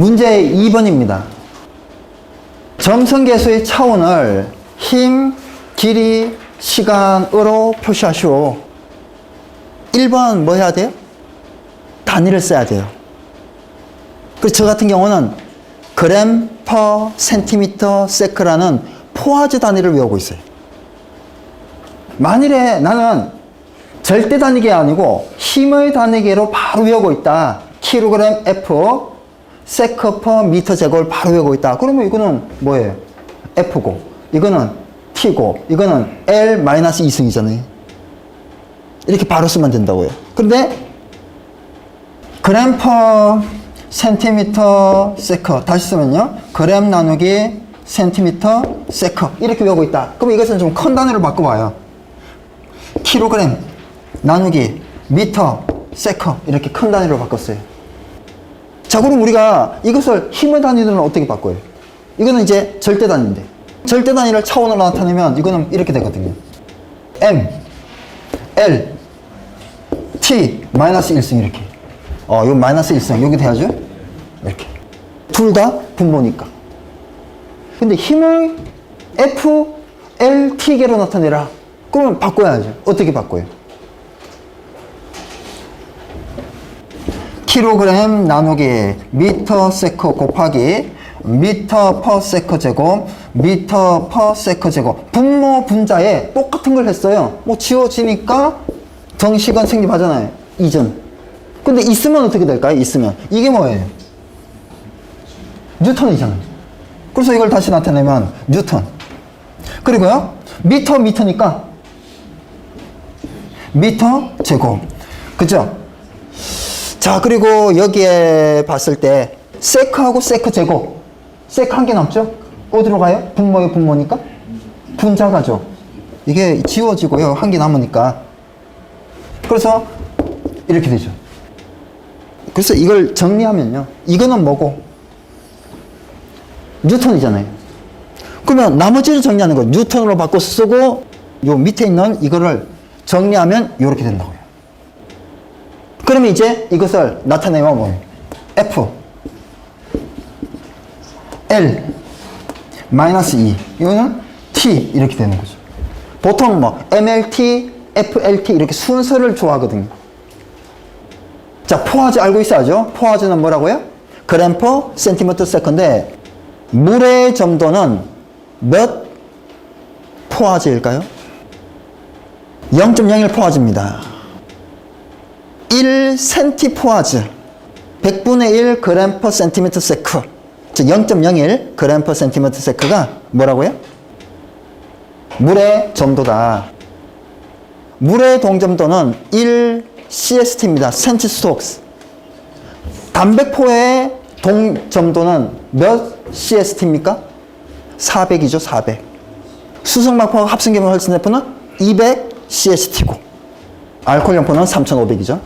문제 2번입니다. 점성계수의 차원을 힘, 길이, 시간으로 표시하시오. 1번 뭐 해야 돼요? 단위를 써야 돼요. 그래서 저 같은 경우는 그램 퍼 센티미터 세크라는 포화제 단위를 외우고 있어요. 만일에 나는 절대 단위계가 아니고 힘의 단위계로 바로 외우고 있다. 킬로그램 F 세크 퍼 미터 제곱을 바로 외우고 있다. 그러면 이거는 뭐예요? F고 이거는 T고 이거는 L-2승이잖아요. 이렇게 바로 쓰면 된다고요. 그런데 그램 퍼 센티미터 세크 다시 쓰면요. 그램 나누기 센티미터 세크 이렇게 외우고 있다. 그럼 이것은 좀 큰 단위로 바꿔봐요. 킬로그램 나누기 미터 세크 이렇게 큰 단위로 바꿨어요. 자, 그럼 우리가 이것을 힘의 단위로는 어떻게 바꿔요? 이거는 이제 절대 단위인데 절대 단위를 차원으로 나타내면 이거는 이렇게 되거든요. M, L, T, 마이너스 1승 이렇게. 요 마이너스 1승 여기 돼야죠? 이렇게. 둘 다 분모니까. 근데 힘을 F, L, T계로 나타내라. 그러면 바꿔야죠. 어떻게 바꿔요? 킬로그램 나누기 미터 세크 곱하기 미터 퍼 세크 제곱 미터 퍼 세크 제곱 분모 분자에 똑같은 걸 했어요. 뭐 지워지니까 정식은 생략하잖아요. 이전. 근데 있으면 어떻게 될까요? 있으면 이게 뭐예요? 뉴턴이잖아요. 그래서 이걸 다시 나타내면 뉴턴. 그리고요 미터니까 미터 제곱. 그죠? 자, 그리고 여기에 봤을 때 세크하고 세크 제곱. 세크 한 개 남죠? 어디로 가요? 분모의 분모니까? 분자가죠. 이게 지워지고요. 한 개 남으니까. 그래서 이렇게 되죠. 그래서 이걸 정리하면요. 이거는 뭐고? 뉴턴이잖아요. 그러면 나머지를 정리하는 거 뉴턴으로 바꿔 쓰고 요 밑에 있는 이거를 정리하면 이렇게 된다고요. 그러면 이제 이것을 나타내면 뭐예요? F L 마이너스 2 이거는 T 이렇게 되는 거죠. 보통 뭐 MLT, FLT 이렇게 순서를 좋아하거든요. 자, 포화제 알고 있어야죠. 포화제는 뭐라고요? 그램 퍼 센티미터 세컨인데 물의 점도는 몇 포화제일까요? 0.01 포화제입니다. 1 센티 포화제 100분의 1 그램 퍼 센티미터 세크 0.01 그램 퍼 센티미터 세크가 뭐라고요? 물의 점도다. 물의 동점도는 1 CST입니다. 센티 스톡스. 담배포의 동점도는 몇 CST입니까? 400이죠. 400. 수성막포 합성계면 혈전세포는 200 CST고 알코올염포는 3500이죠.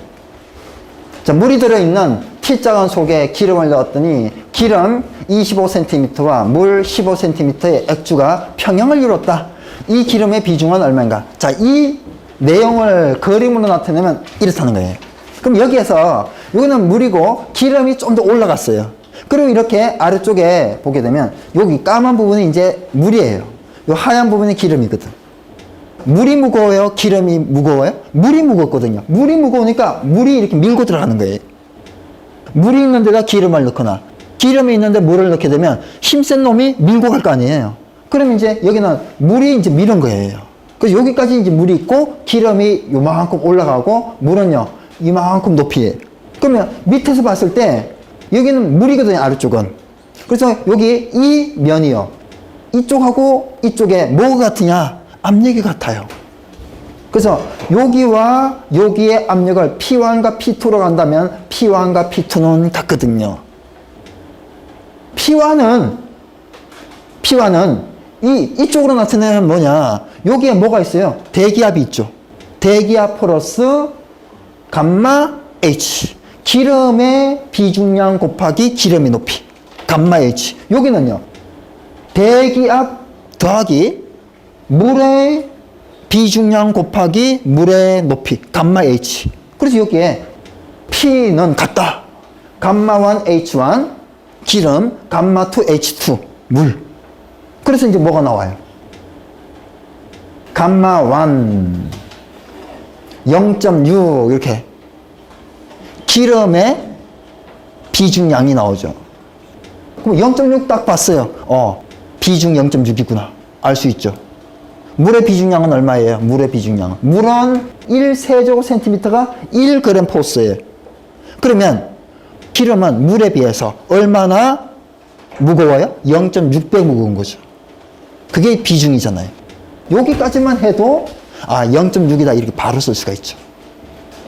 자, 물이 들어있는 T자간 속에 기름을 넣었더니 기름 25cm와 물 15cm의 액주가 평형을 이뤘다. 이 기름의 비중은 얼마인가? 자, 이 내용을 그림으로 나타내면 이렇다는 거예요. 그럼 여기에서 이거는 물이고 기름이 좀 더 올라갔어요. 그리고 이렇게 아래쪽에 보게 되면 여기 까만 부분이 이제 물이에요. 이 하얀 부분이 기름이거든. 물이 무거워요? 기름이 무거워요? 물이 무겁거든요. 물이 무거우니까 물이 이렇게 밀고 들어가는 거예요. 물이 있는 데다 기름을 넣거나 기름이 있는데 물을 넣게 되면 힘센 놈이 밀고 갈 거 아니에요. 그럼 이제 여기는 물이 이제 밀은 거예요. 그래서 여기까지 이제 물이 있고 기름이 요만큼 올라가고 물은요 이만큼 높이에. 그러면 밑에서 봤을 때 여기는 물이거든요. 아래쪽은. 그래서 여기 이 면이요. 이쪽하고 이쪽에 뭐가 같으냐? 압력이 같아요. 그래서 여기와 여기의 압력을 P1과 P2로 간다면 P1과 P2는 같거든요. P1은 이쪽으로 나타내면 뭐냐? 여기에 뭐가 있어요? 대기압이 있죠. 대기압 플러스 감마 H. 기름의 비중량 곱하기 기름의 높이. 감마 H. 여기는요. 대기압 더하기 물의 비중량 곱하기 물의 높이 감마 H. 그래서 여기에 P는 같다. 감마 1 H1 기름, 감마2H2, 물. 그래서 이제 뭐가 나와요? 감마1, 0.6 이렇게 기름의 비중량이 나오죠. 그럼 0.6 딱 봤어요. 비중 0.6이구나. 알 수 있죠. 물의 비중량은 얼마예요? 물의 비중량은. 물은 1세제곱센티미터가 1g 포스예요. 그러면 기름은 물에 비해서 얼마나 무거워요? 0.6배 무거운 거죠. 그게 비중이잖아요. 여기까지만 해도 0.6이다 이렇게 바로 쓸 수가 있죠.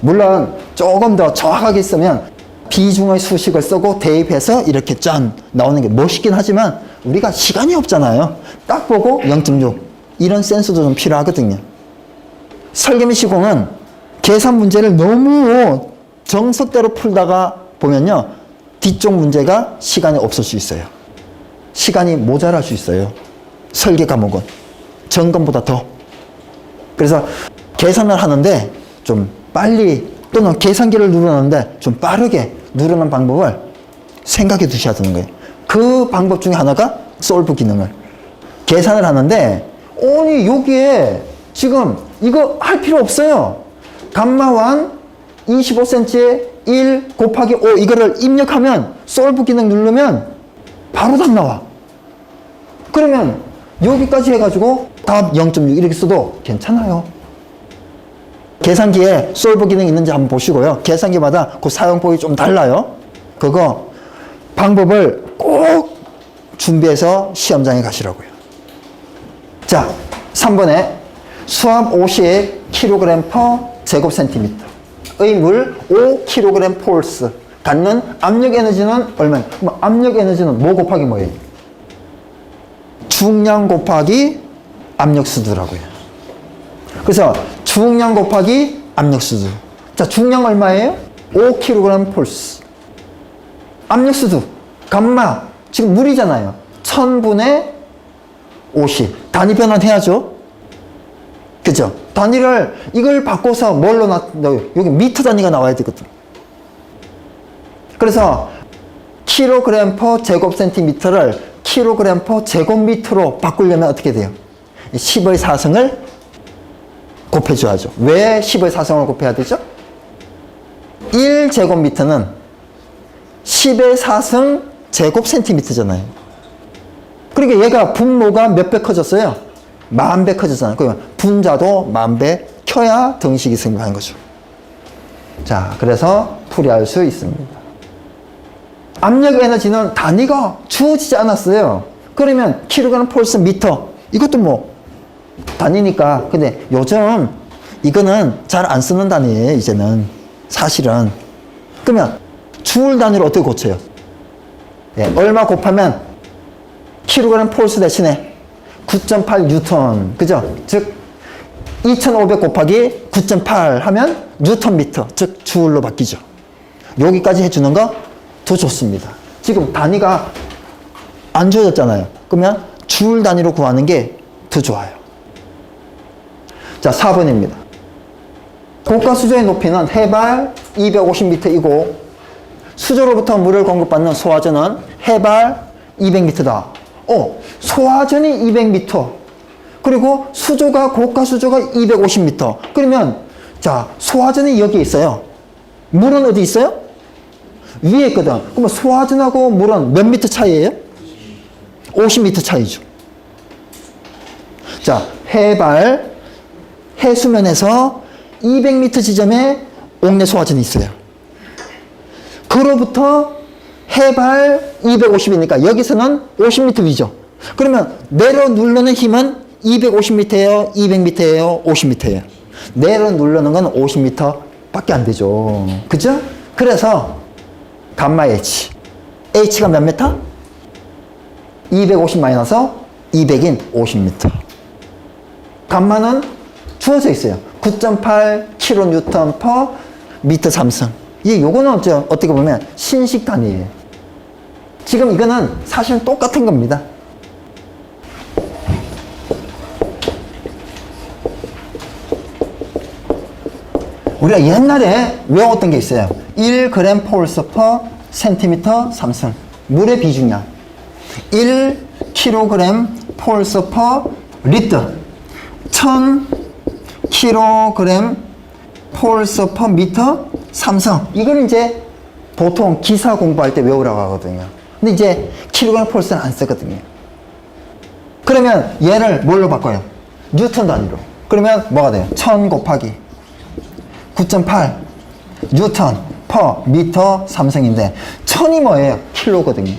물론 조금 더 정확하게 쓰면 비중의 수식을 쓰고 대입해서 이렇게 짠 나오는 게 멋있긴 하지만 우리가 시간이 없잖아요. 딱 보고 0.6 이런 센스도 좀 필요하거든요. 설계미 시공은 계산 문제를 너무 정석대로 풀다가 보면요, 뒤쪽 문제가 시간이 없을 수 있어요. 시간이 모자랄 수 있어요. 설계 과목은 점검보다 더. 그래서 계산을 하는데 좀 빨리, 또는 계산기를 누르는데 좀 빠르게 누르는 방법을 생각해 두셔야 되는 거예요. 그 방법 중에 하나가 솔브 기능을. 계산을 하는데 아니 여기에 지금 이거 할 필요 없어요. 감마1 25cm에 1 곱하기 5 이거를 입력하면 솔브 기능 누르면 바로 답 나와. 그러면 여기까지 해가지고 답 0.6 이렇게 써도 괜찮아요. 계산기에 솔브 기능이 있는지 한번 보시고요. 계산기마다 그 사용법이 좀 달라요. 그거 방법을 꼭 준비해서 시험장에 가시라고요. 자, 3번에 수압 50kg per 제곱센티미터의 물 5kg 폴스 갖는 압력 에너지는 얼마예요? 그럼 압력 에너지는 뭐 곱하기 뭐예요? 중량 곱하기 압력수두라고요. 그래서 중량 곱하기 압력수두. 자, 중량 얼마예요? 5kg 폴스. 압력수두 감마 지금 물이잖아요. 1000분의 50. 단위 변환해야죠. 그죠? 단위를 이걸 바꿔서 뭘로 넣어요? 여기 미터 단위가 나와야 되거든. 그래서 킬로그램 퍼 제곱센티미터를 킬로그램 퍼 제곱미터로 바꾸려면 어떻게 돼요? 10의 4승을 곱해줘야죠. 왜 10의 4승을 곱해야 되죠? 1제곱미터는 10의 4승 제곱센티미터잖아요. 그러니까 얘가 분모가 몇 배 커졌어요? 10,000배 커졌잖아요. 그러면 분자도 10,000배 켜야 등식이 생겨나는 거죠. 자, 그래서 풀이할 수 있습니다. 압력 에너지는 단위가 주어지지 않았어요. 그러면 킬로그램 폴스 미터 이것도 뭐 단위니까. 근데 요즘 이거는 잘 안 쓰는 단위예요. 이제는 사실은. 그러면 줄 단위로 어떻게 고쳐요? 네, 얼마 곱하면 킬로그램 폴스 대신에 9.8 뉴턴, 그죠? 즉 2500 곱하기 9.8 하면 뉴턴 미터, 즉 줄로 바뀌죠. 여기까지 해주는 거 더 좋습니다. 지금 단위가 안 주어졌잖아요. 그러면 줄 단위로 구하는 게 더 좋아요. 자, 4번입니다. 고가 수조의 높이는 해발 250m이고 수조로부터 물을 공급받는 소화전은 해발 200m다. 소화전이 200m. 그리고 수조가, 고가 수조가 250m. 그러면, 자, 소화전이 여기 있어요. 물은 어디 있어요? 위에 있거든. 그러면 소화전하고 물은 몇 미터 차이예요? 50m 차이죠. 자, 해발, 해수면에서 200m 지점에 옥내 소화전이 있어요. 그로부터 해발 250이니까 여기서는 50m 위죠. 그러면 내려 누르는 힘은 250m예요? 200m예요? 50m예요? 내려 누르는 건 50m 밖에 안 되죠. 그죠? 그래서 감마 H. H가 몇 m? 250 마이너스 200인 50m. 감마는 주어져 있어요. 9.8 kN per 미터 3승. 요거는 어떻게 보면 신식 단위예요. 지금 이거는 사실 똑같은 겁니다. 우리가 옛날에 외웠던 게 있어요. 1g 폴스 per 센티미터 3승. 물의 비중량 1kg 폴스 퍼 리터 1000kg 폴스 퍼 미터 삼성. 이걸 이제 보통 기사 공부할 때 외우라고 하거든요. 근데 이제 킬로그램 폴스는 안 쓰거든요. 그러면 얘를 뭘로 바꿔요? 뉴턴 단위로. 그러면 뭐가 돼요? 1000 곱하기 9.8 뉴턴 퍼 미터 삼성인데 1000이 뭐예요? 킬로거든요.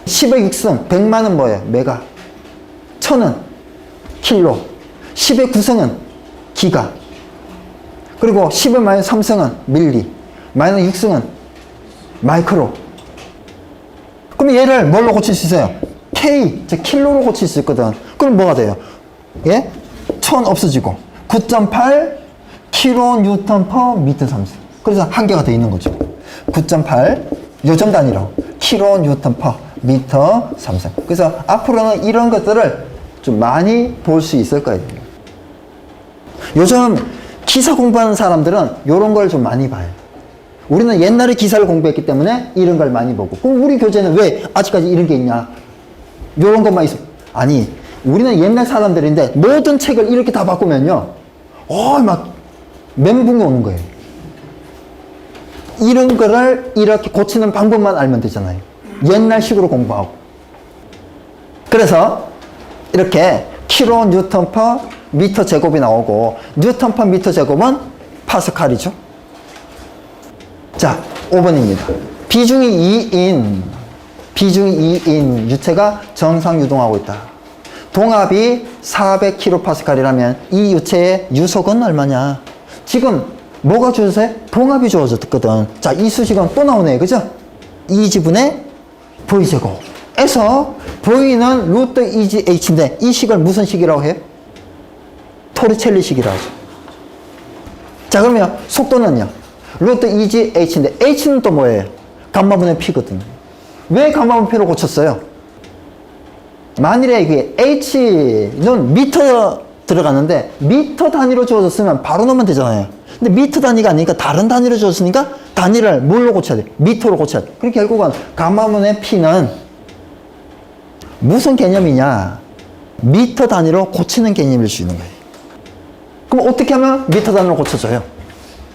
10의 6승 100만은 뭐예요? 메가. 1000은 킬로. 10의 9승은 기가. 그리고 10의 마이너스 3승은 밀리. 마이너스 6승은 마이크로. 그럼 얘를 뭘로 고칠 수 있어요? K, 즉 킬로로 고칠 수 있거든. 그럼 뭐가 돼요? 예? 1000 없어지고 9.8 킬로 뉴턴 퍼 미터 삼성. 그래서 한 개가 더 있는 거죠. 9.8 요점 단위로 킬로 뉴턴 퍼 미터 삼성. 그래서 앞으로는 이런 것들을 좀 많이 볼 수 있을 거예요. 요즘 기사 공부하는 사람들은 이런 걸 좀 많이 봐요. 우리는 옛날에 기사를 공부했기 때문에 이런 걸 많이 보고. 그럼 우리 교재는 왜 아직까지 이런 게 있냐? 이런 것만 있어. 아니, 우리는 옛날 사람들인데 모든 책을 이렇게 다 바꾸면요. 막 멘붕이 오는 거예요. 이런 거를 이렇게 고치는 방법만 알면 되잖아요. 옛날식으로 공부하고. 그래서 이렇게 킬로 뉴턴 퍼 미터 제곱이 나오고 뉴턴 퍼 미터 제곱은 파스칼이죠. 자, 5번입니다. 비중이 2인 유체가 정상 유동하고 있다. 동압이 400kPa이라면 이 유체의 유속은 얼마냐? 지금 뭐가 주어졌어요? 동압이 주어졌거든. 자, 이 수식은 또 나오네, 그죠? 2지분의 V제곱에서 V는 루트 2지 H인데 이 식을 무슨 식이라고 해요? 토리첼리 식이라고 하죠. 자, 그러면 속도는요? 루트 2지 H인데 H는 또 뭐예요? 감마분의 P거든요. 왜 감마분의 P로 고쳤어요? 만일에 이게 H는 미터 들어가는데 미터 단위로 주어졌으면 바로 넣으면 되잖아요. 근데 미터 단위가 아니니까 다른 단위로 주어졌으니까 단위를 뭘로 고쳐야 돼? 미터로 고쳐야 돼. 그러니까 결국은 감마분의 P는 무슨 개념이냐? 미터 단위로 고치는 개념일 수 있는 거예요. 그럼 어떻게 하면 미터 단위로 고쳐져요?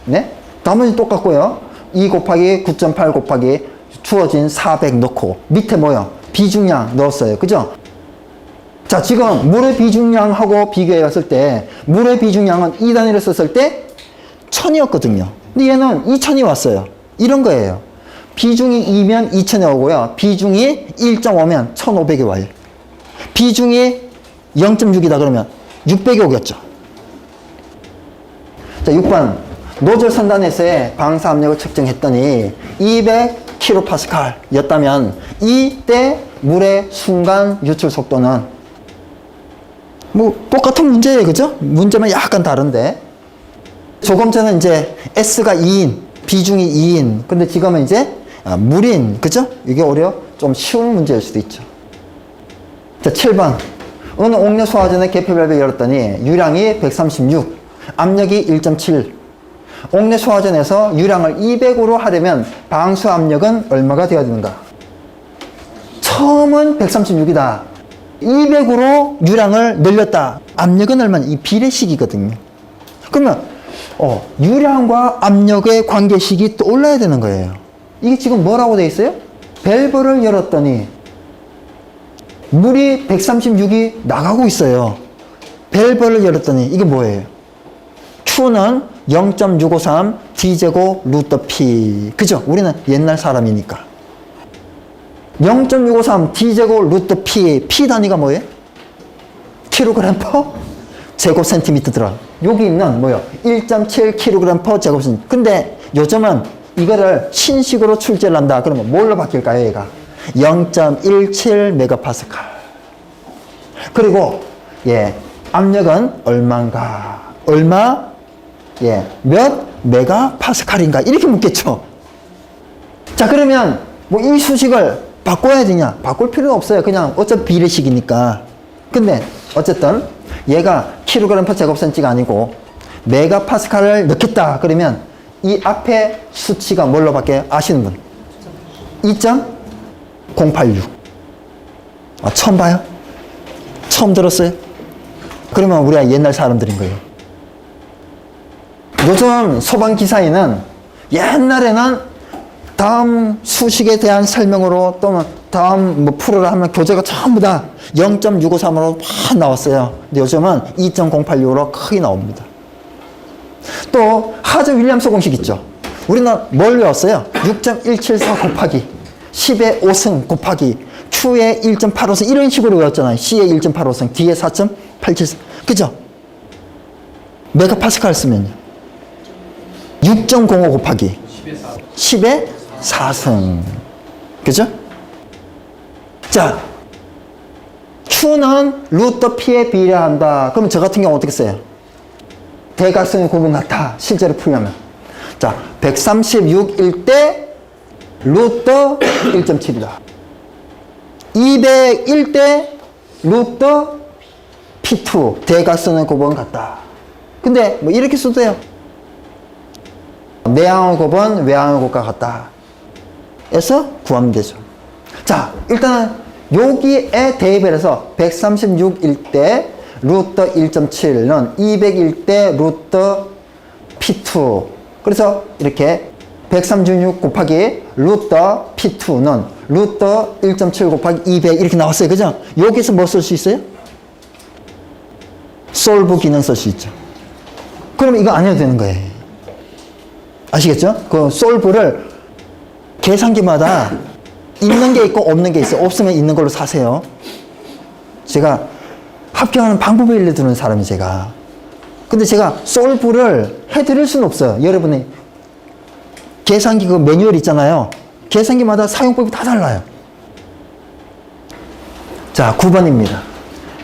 네? 나머지 똑같고요. 2 곱하기 9.8 곱하기 주어진 400 넣고 밑에 뭐요? 비중량 넣었어요. 그죠? 자, 지금 물의 비중량하고 비교해 봤을 때 물의 비중량은 이 단위를 썼을 때 1000이었거든요. 근데 얘는 2000이 왔어요. 이런 거예요. 비중이 2면 2000이 오고요. 비중이 1.5면 1500이 와요. 비중이 0.6이다 그러면 600이 오겠죠. 자, 6번. 노즐 선단에서의 방사 압력을 측정했더니 200kPa 였다면 이때 물의 순간 유출 속도는 뭐 똑같은 문제예요, 그죠? 문제만 약간 다른데 조금 전에 이제 S가 2인, 비중이 2인, 근데 지금은 이제 물인, 그죠? 이게 오히려 좀 쉬운 문제일 수도 있죠. 자, 7번. 어느 옥내 소화전의 개폐 밸브를 열었더니 유량이 136, 압력이 1.7. 옥내 소화전에서 유량을 200으로 하려면 방수 압력은 얼마가 되어야 되는가? 처음은 136이다. 200으로 유량을 늘렸다. 압력은 얼마냐? 이 비례식이거든요. 그러면 유량과 압력의 관계식이 또 올라야 되는 거예요. 이게 지금 뭐라고 되어 있어요? 밸브를 열었더니 물이 136이 나가고 있어요. 밸브를 열었더니 이게 뭐예요? Q는 0.653 D제곱 루트 P. 그죠? 우리는 옛날 사람이니까. 0.653 D제곱 루트 P. P 단위가 뭐예요? 킬로그램 퍼 제곱 센티미터 들어. 여기 있는 뭐요? 1.7 킬로그램 퍼 제곱 센티미터. 근데 요즘은 이거를 신식으로 출제를 한다. 그러면 뭘로 바뀔까요, 얘가? 0.17 메가파스칼. 그리고 압력은 얼마인가? 얼마? 몇 메가파스칼인가? 이렇게 묻겠죠. 자, 그러면 뭐 이 수식을 바꿔야 되냐? 바꿀 필요는 없어요. 그냥 어차피 비례식이니까. 근데 어쨌든 얘가 킬로그램 퍼 제곱센티가 아니고 메가파스칼을 넣겠다. 그러면 이 앞에 수치가 뭘로 바뀌어요? 아시는 분? 2점? 086. 아, 처음 봐요? 처음 들었어요? 그러면 우리가 옛날 사람들인 거예요. 요즘 소방기사에는 옛날에는 다음 수식에 대한 설명으로 또는 다음 뭐 풀어라 하면 교재가 전부 다 0.653으로 막 나왔어요. 근데 요즘은 2.086으로 크게 나옵니다. 또 하즈 윌리엄스 공식 있죠. 우리는 뭘 외웠어요? 6.174 곱하기 10의 5승 곱하기 Q의 1.85승 이런 식으로 외웠잖아요. C의 1.85승, D의 4.873. 그죠? 메가파스칼 쓰면요. 6.05 곱하기 10의 4승. 그죠? 자, Q는 루트 P에 비례한다. 그러면 저 같은 경우 어떻게 써요? 대각선의 곱은 같아. 실제로 풀려면. 자, 136일 때 루트 1.7이다. 201 때 루트 P2 대각선의 곱은 같다. 근데 뭐 이렇게 써도 돼요. 내항의 곱은 외항의 곱과 같다. 해서 구하면 되죠. 자, 일단은 여기에 대입을 해서 136일 때 루트 1.7은 201일 때 루트 P2. 그래서 이렇게 136 곱하기 루트 P2는 루트 1.7 곱하기 200 이렇게 나왔어요. 그죠? 여기서 뭐 쓸 수 있어요? 솔브 기능 쓸 수 있죠. 그럼 이거 안 해도 되는 거예요. 아시겠죠? 그 솔브를 계산기마다 있는 게 있고 없는 게 있어요. 없으면 있는 걸로 사세요. 제가 합격하는 방법을 알려주는 사람이 제가. 근데 제가 솔브를 해드릴 수는 없어요. 여러분이 계산기 그 매뉴얼 있잖아요. 계산기마다 사용법이 다 달라요. 자, 9번입니다.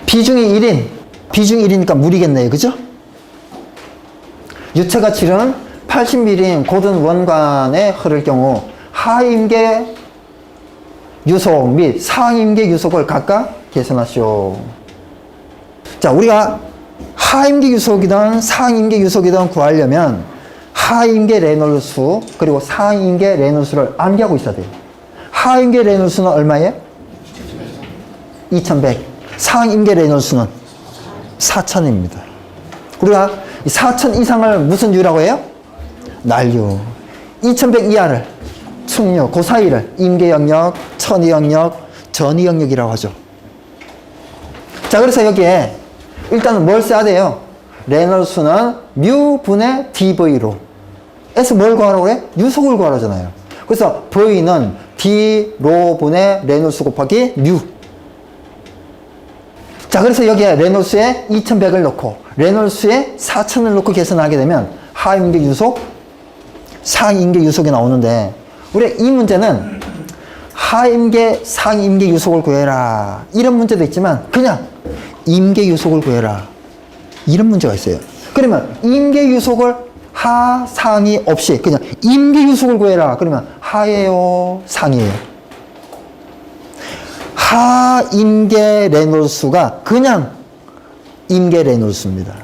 비중이 1인. 비중 1이니까 물이겠네요. 그죠? 유체가 치른 80ml인 고든 원관에 흐를 경우 하임계 유속 및 상임계 유속을 각각 계산하시오. 자, 우리가 하임계 유속이든 상임계 유속이든 구하려면 하임계 레놀수 그리고 상임계 레놀수를 암기하고 있어야 돼요. 하임계 레놀수는 얼마예요? 2100. 상임계 레놀수는 4000입니다. 우리가 4000 이상을 무슨 유라고 해요? 난류. 2100 이하를 충류, 그 사이를 임계 영역, 천위 영역, 전위 영역이라고 하죠. 자, 그래서 여기에 일단은 뭘 써야 돼요? 레놀수는 뮤 분의 dv로 에서 뭘 구하라고 그래? 유속을 구하라잖아요. 그래서 v는 d로 분의 레놀수 곱하기 뮤. 자, 그래서 여기에 레놀수에 2100을 넣고 레놀수에 4000을 넣고 계산하게 되면 하임계 유속, 상임계 유속이 나오는데 우리 이 문제는 하임계, 상임계 유속을 구해라 이런 문제도 있지만 그냥 임계 유속을 구해라 이런 문제가 있어요. 그러면 임계 유속을 하, 상이 없이 그냥 임계 유속을 구해라. 그러면 하예요, 상이에요? 하 임계 레놀수가 그냥 임계 레놀수입니다.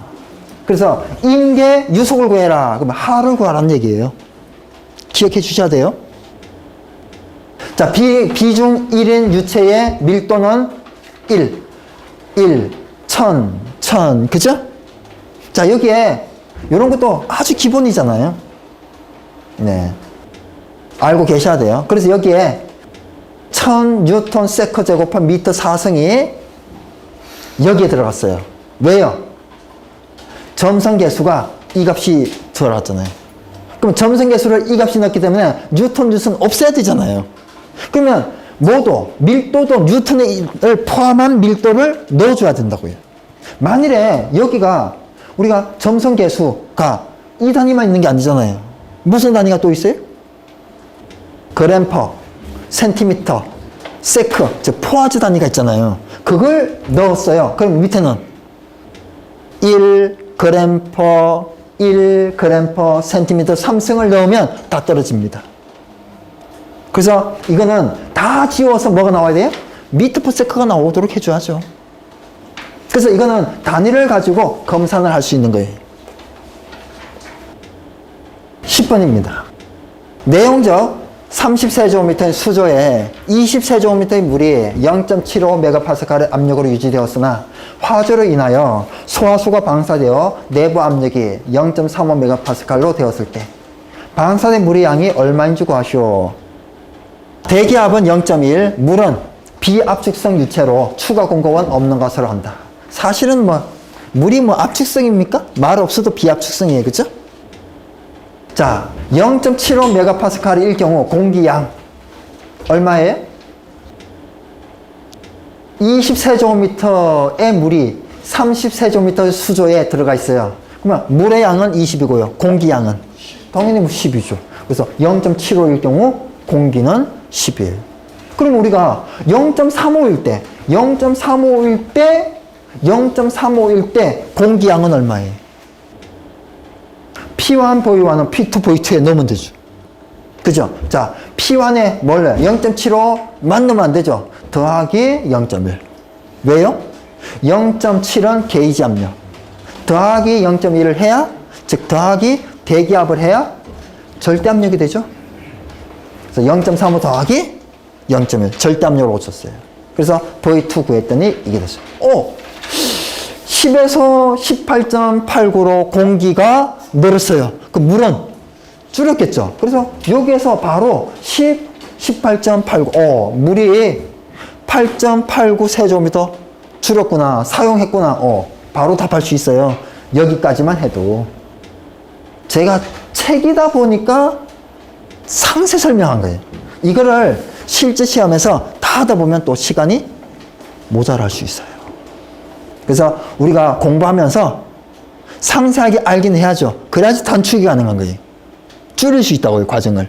그래서 임계 유속을 구해라. 그러면 하를 구하라는 얘기예요. 기억해 주셔야 돼요. 자, 비중 1인 유체의 밀도는 1, 1000. 그죠? 자, 여기에 이런 것도 아주 기본이잖아요. 네. 알고 계셔야 돼요. 그래서 여기에 1000뉴턴 세커 제곱한 미터 4승이 여기에 들어갔어요. 왜요? 점성계수가 이 값이 들어갔잖아요. 그럼 점성계수를 이 값이 넣기 때문에 뉴턴 뉴스는 없애야 되잖아요. 그러면 모두 밀도도 뉴턴을 포함한 밀도를 넣어줘야 된다고요. 만일에 여기가 우리가 점성계수가 이 단위만 있는 게 아니잖아요. 무슨 단위가 또 있어요? 그램퍼, 센티미터, 세크, 즉 포아즈 단위가 있잖아요. 그걸 넣었어요. 그럼 밑에는 1g퍼, 1g퍼, 센티미터 3승을 넣으면 다 떨어집니다. 그래서 이거는 다 지워서 뭐가 나와야 돼요? 미터 퍼 세크가 나오도록 해줘야죠. 그래서 이거는 단위를 가지고 검산을 할 수 있는 거예요. 10번입니다. 내용적 30세제곱미터의 수조에 20세제곱미터의 물이 0.75메가파스칼의 압력으로 유지되었으나 화조로 인하여 소화수가 방사되어 내부 압력이 0.35메가파스칼로 되었을 때 방사된 물의 양이 얼마인 줄 구하시오. 대기압은 0.1, 물은 비압축성 유체로 추가 공급은 없는 것으로 한다. 사실은 물이 압축성입니까? 말 없어도 비압축성이에요. 그죠? 자, 0.75메가파스칼일 경우 공기양 얼마예요? 20세제곱미터의 물이 30세제곱미터 수조에 들어가 있어요. 그러면 물의 양은 20이고요. 공기양은 당연히 10이죠. 그래서 0.75일 경우 공기는 10이에요. 그럼 우리가 0.35일 때 0.35일 때 공기양은 얼마예요? P1 보이와는 P2 보이2에 넣으면 되죠. 그죠? 자, P1에 뭘요? 0.75만 넣으면 안 되죠. 더하기 0.1. 왜요? 0.7은 게이지 압력. 더하기 0.1을 해야, 즉 더하기 대기압을 해야 절대 압력이 되죠. 그래서 0.35 더하기 0.1 절대 압력으로 고쳤어요. 그래서 보이2 구했더니 이게 됐어요. 10에서 18.89로 공기가 늘었어요. 그 물은 줄였겠죠. 그래서 여기에서 바로 18.89. 물이 8.89 세제곱미터 줄였구나. 사용했구나. 바로 답할 수 있어요. 여기까지만 해도. 제가 책이다 보니까 상세 설명한 거예요. 이거를 실제 시험에서 다 하다 보면 또 시간이 모자랄 수 있어요. 그래서 우리가 공부하면서 상세하게 알긴 해야죠. 그래야지 단축이 가능한 거예요. 줄일 수 있다고요, 과정을.